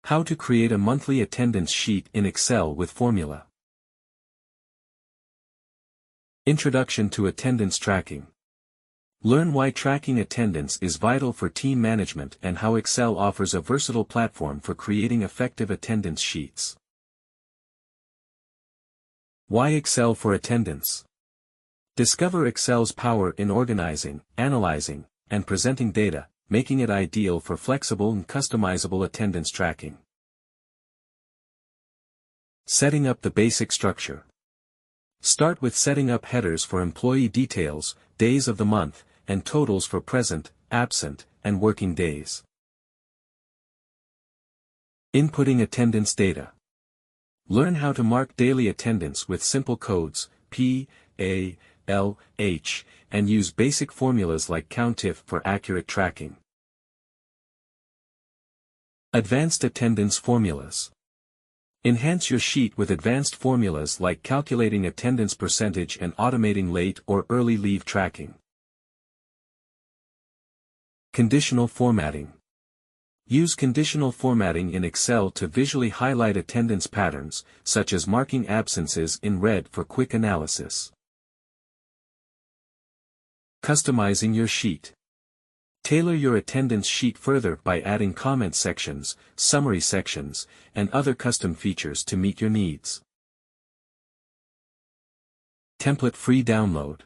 How to create a monthly attendance sheet in Excel with formula. Introduction to attendance tracking. Learn why tracking attendance is vital for team management and how Excel offers a versatile platform for creating effective attendance sheets. Why Excel for attendance? Discover Excel's power in organizing, analyzing, and presenting data, making it ideal for flexible and customizable attendance tracking. Setting up the basic structure. Start with setting up headers for employee details, days of the month, and totals for present, absent, and working days. Inputting attendance data. Learn how to mark daily attendance with simple codes, P, A, L, H, and use basic formulas like COUNTIF for accurate tracking. Advanced attendance formulas. Enhance your sheet with advanced formulas like calculating attendance percentage and automating late or early leave tracking. Conditional formatting. Use conditional formatting in Excel to visually highlight attendance patterns, such as marking absences in red for quick analysis. Customizing your sheet. Tailor your attendance sheet further by adding comment sections, summary sections, and other custom features to meet your needs. Template-free download.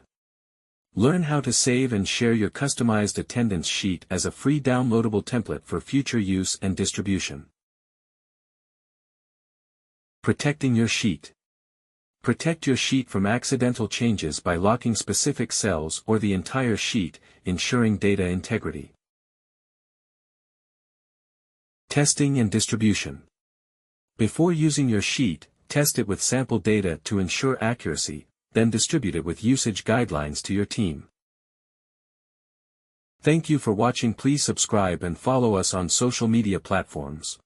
Learn how to save and share your customized attendance sheet as a free downloadable template for future use and distribution. Protecting your sheet. Protect your sheet from accidental changes by locking specific cells or the entire sheet, ensuring data integrity. Testing and distribution. Before using your sheet, test it with sample data to ensure accuracy, then distribute it with usage guidelines to your team. Thank you for watching. Please subscribe and follow us on social media platforms.